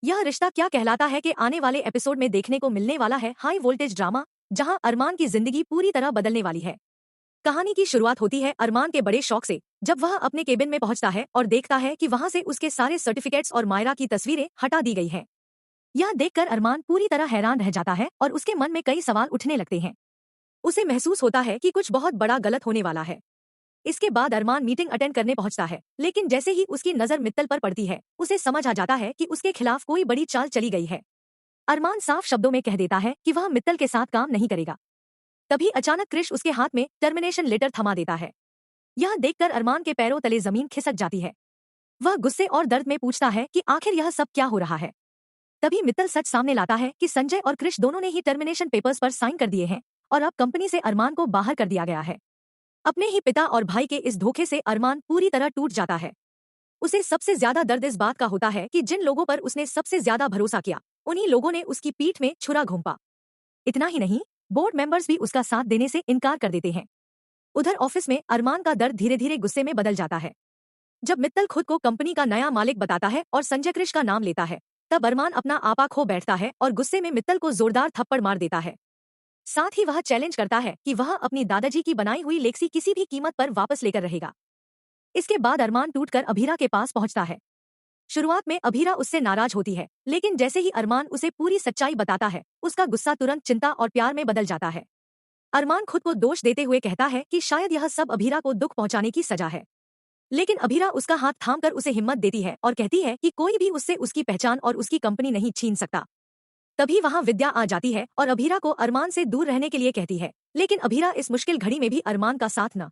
यह रिश्ता क्या कहलाता है कि आने वाले एपिसोड में देखने को मिलने वाला है हाई वोल्टेज ड्रामा, जहां अरमान की जिंदगी पूरी तरह बदलने वाली है। कहानी की शुरुआत होती है अरमान के बड़े शौक से, जब वह अपने केबिन में पहुंचता है और देखता है कि वहां से उसके सारे सर्टिफिकेट्स और मायरा की तस्वीरें हटा दी गई हैं। यह देखकर अरमान पूरी तरह हैरान रह जाता है और उसके मन में कई सवाल उठने लगते हैं। उसे महसूस होता है कि कुछ बहुत बड़ा गलत होने वाला है। इसके बाद अरमान मीटिंग अटेंड करने पहुंचता है, लेकिन जैसे ही उसकी नजर मित्तल पर पड़ती है, उसे समझ आ जाता है कि उसके खिलाफ कोई बड़ी चाल चली गई है। अरमान साफ शब्दों में कह देता है कि वह मित्तल के साथ काम नहीं करेगा। तभी अचानक क्रिश उसके हाथ में टर्मिनेशन लेटर थमा देता है। यह देखकर अरमान के पैरों तले जमीन खिसक जाती है। वह गुस्से और दर्द में पूछता है कि आखिर यह सब क्या हो रहा है। तभी मित्तल सच सामने लाता है कि संजय और क्रिश दोनों ने ही टर्मिनेशन पेपर्स पर साइन कर दिए हैं और अब कंपनी से अरमान को बाहर कर दिया गया है। अपने ही पिता और भाई के इस धोखे से अरमान पूरी तरह टूट जाता है। उसे सबसे ज्यादा दर्द इस बात का होता है कि जिन लोगों पर उसने सबसे ज्यादा भरोसा किया, उन्हीं लोगों ने उसकी पीठ में छुरा घोंपा। इतना ही नहीं, बोर्ड मेंबर्स भी उसका साथ देने से इनकार कर देते हैं। उधर ऑफिस में अरमान का दर्द धीरे धीरे गुस्से में बदल जाता है। जब मित्तल खुद को कंपनी का नया मालिक बताता है और संजय क्रिश का नाम लेता है, तब अरमान अपना आपा खो बैठता है और गुस्से में मित्तल को जोरदार थप्पड़ मार देता है। साथ ही वह चैलेंज करता है कि वह अपनी दादाजी की बनाई हुई लेक्सी किसी भी कीमत पर वापस लेकर रहेगा। इसके बाद अरमान टूटकर अभीरा के पास पहुंचता है। शुरुआत में अभीरा उससे नाराज होती है, लेकिन जैसे ही अरमान उसे पूरी सच्चाई बताता है, उसका गुस्सा तुरंत चिंता और प्यार में बदल जाता है। अरमान खुद को दोष देते हुए कहता है कि शायद यह सब अभीरा को दुख पहुंचाने की सजा है। लेकिन अभीरा उसका हाथ थामकर उसे हिम्मत देती है और कहती है कि कोई भी उससे उसकी पहचान और उसकी कंपनी नहीं छीन सकता। तभी वहां विद्या आ जाती है और अभीरा को अरमान से दूर रहने के लिए कहती है, लेकिन अभीरा इस मुश्किल घड़ी में भी अरमान का साथ न